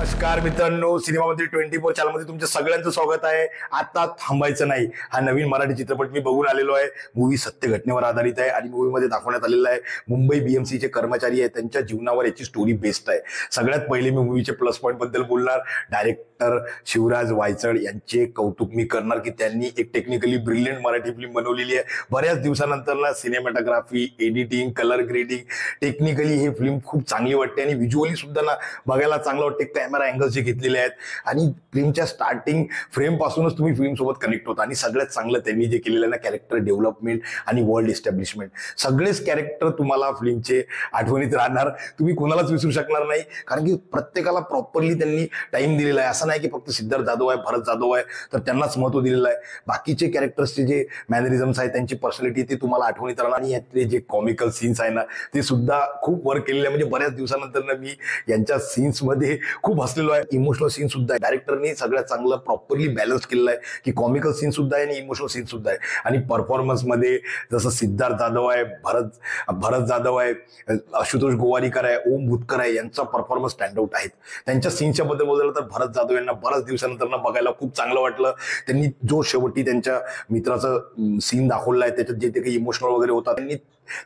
नमस्कार मित्रांनो, सिनेमा मंत्री 24 चॅनलमध्ये तुमच्या सगळ्यांचं स्वागत आहे। आता थांबायचं नाही हा नवीन मराठी चित्रपट मी बघून आलेलो आहे। मूवी सत्य घटनेवर आधारित आहे आणि मूवीमध्ये दाखवण्यात आलेला आहे मुंबई BMC चे कर्मचारी आहेत त्यांच्या जीवनावर याची स्टोरी बेस्ड आहे। सगळ्यात पहिले मी मूवीचे प्लस पॉइंट बद्दल बोलणार। डायरेक्टर शिवराज वायचळ यांचे कौतुक मी करणार की त्यांनी एक टेक्निकली ब्रिलियंट मराठी फिल्म बनवलेली आहे। बऱ्याच दिवसानंतर ना cinematography, editing, colour grading, technically ही फिल्म खूप चांगली वाटते आणि व्हिज्युअली सुद्धा ना बघायला चांगलं वाटते। कॅमेरा अँगल्स जे घेतलेले आहेत आणि फिल्मच्या स्टार्टिंग फ्रेम पासूनच तुम्ही फिल्म सोबत कनेक्ट होता। आणि सगळ्यात चांगलं त्यांनी जे केलेलं आहे ना कॅरेक्टर डेव्हलपमेंट आणि वर्ल्ड एस्टॅब्लिशमेंट, सगळेच कॅरेक्टर तुम्हाला फिल्मचे आठवणीत राहणार, तुम्ही कोणालाच विसरू शकणार नाही। कारण की प्रत्येकाला प्रॉपरली त्यांनी टाइम दिलेला आहे। असं नाही की फक्त सिद्धार्थ जाधव आहे, भरत जाधव आहे तर त्यांनाच महत्व दिलेलं आहे। बाकीचे कॅरेक्टर्सचे जे मॅनरिझम्स आहेत, त्यांची पर्सनॅलिटी ते तुम्हाला आठवणीत राहणार। आणि यातले जे कॉमिकल सीन्स आहे ना ते सुद्धा खूप वर्क केलेले आहे। म्हणजे बऱ्याच दिवसानंतर ना मी यांच्या सीन्स मध्ये खूप हसलेलो आहे। इमोशनल सीन सुद्धा आहे, डायरेक्टरने सगळ्यात चांगलं प्रॉपरली बॅलन्स केलेलं आहे की कॉमिकल सीन सुद्धा आहे आणि इमोशनल सीन सुद्धा आहे। आणि परफॉर्मन्स मध्ये जसं सिद्धार्थ जाधव आहे, भरत जाधव आहे, आशुतोष गोवारीकर आहे, ओम भूतकर आहे, यांचा परफॉर्मन्स स्टँड आउट आहेत। त्यांच्या सीनच्या बद्दल बोललं तर भरत जाधव यांना बऱ्याच दिवसानंतर ना बघायला खूप चांगलं वाटलं। त्यांनी जो शेवटी त्यांच्या मित्राचं सीन दाखवला आहे त्याच्यात जे ते काही इमोशनल वगैरे होता त्यांनी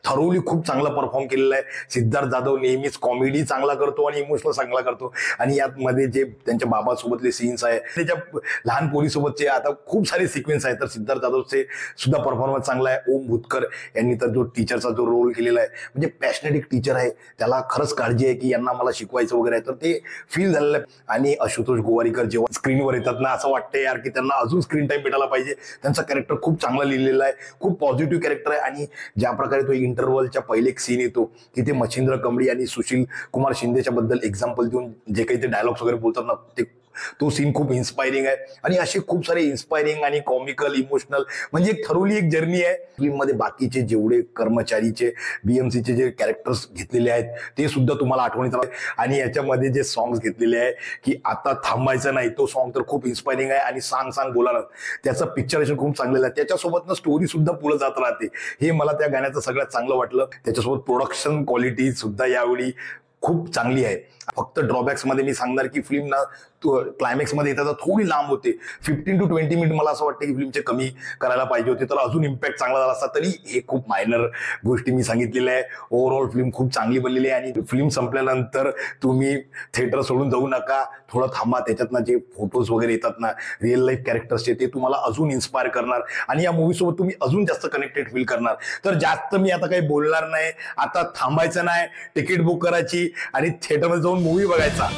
थरोली खूप चांगला परफॉर्म केलेला आहे। सिद्धार्थ जाधव नेहमीच कॉमेडी चांगला करतो आणि इमोशनल चांगला करतो। आणि यामध्ये जे त्यांच्या बाबासोबतले सीन्स आहे, त्याच्या लहान पोरीसोबतचे आता खूप सारे सिक्वेन्स आहेत, तर सिद्धार्थ जाधवचे सुद्धा परफॉर्मन्स चांगला आहे। ओम भूतकर यांनी तर जो टीचरचा जो रोल केलेला आहे, म्हणजे पॅशनेटिक टीचर आहे, त्याला खरंच काळजी आहे की यांना मला शिकवायचं वगैरे आहे, तर ते फील झालेलं आहे। आणि आशुतोष गोवारीकर जेव्हा स्क्रीनवर येतात ना असं वाटतं यार की त्यांना अजून स्क्रीन टाइम भेटायला पाहिजे। त्यांचा कॅरेक्टर खूप चांगला लिहिलेला आहे, खूप पॉझिटिव्ह कॅरेक्टर आहे। आणि ज्या प्रकारे इंटरव्हलच्या पहिले एक सीन येतो की ते मच्छिंद्र कमळी आणि सुशील कुमार शिंदेच्या बद्दल एक्झाम्पल देऊन जे काही ते डायलॉग्स वगैरे बोलतात ना तो सीन खूप इन्स्पायरिंग आहे। आणि असे खूप सारे इन्स्पायरिंग आणि कॉमिकल, इमोशनल, म्हणजे ठरवली एक जर्नी आहे फिल्म मध्ये। बाकीचे जेवढे कर्मचारीचे BMCचे जे कॅरेक्टर्स घेतलेले आहेत ते सुद्धा तुम्हाला आठवणीत राहतील। आणि याच्यामध्ये जे सॉंग्स घेतलेले आहे की आता थांबायचं नाही, तो सॉन्ग तर खूप इन्स्पायरिंग आहे। आणि सांग सांग बोलाना त्याचं पिक्चरेशन खूप चांगलेलं आहे, त्याच्यासोबत ना स्टोरी सुद्धा पुढे जात राहते, हे मला त्या गाण्याचं सगळ्यात चांगलं वाटलं। त्याच्यासोबत प्रोडक्शन क्वालिटी सुद्धा यावेळी खूप चांगली आहे। फक्त ड्रॉबॅक्स मध्ये मी सांगणार की फिल्म ना क्लायमॅक्स मध्ये येतात थोडी लांब होते, 15 to 20 मिनिट मला असं वाटतं की फिल्मचे कमी करायला पाहिजे होते, तर अजून इम्पॅक्ट चांगला झाला असता। तरी हे खूप मायनर गोष्टी मी सांगितलेल्या आहे। ओव्हरऑल फिल्म खूप चांगली बनलेली आहे। आणि फिल्म संपल्यानंतर तुम्ही थिएटर सोडून जाऊ नका, थोडं थांबा। त्याच्यातनं जे फोटोज वगैरे येतात ना रिअल लाईफ कॅरेक्टर्सचे, ते तुम्हाला अजून इन्स्पायर करणार आणि या मूवीसोबत तुम्ही अजून जास्त कनेक्टेड फील करणार। तर जास्त मी आता काही बोलणार नाही, आता थांबायचं नाही, तिकीट बुक करायची आणि थिएटरमध्ये जाऊन मूवी बघायचा।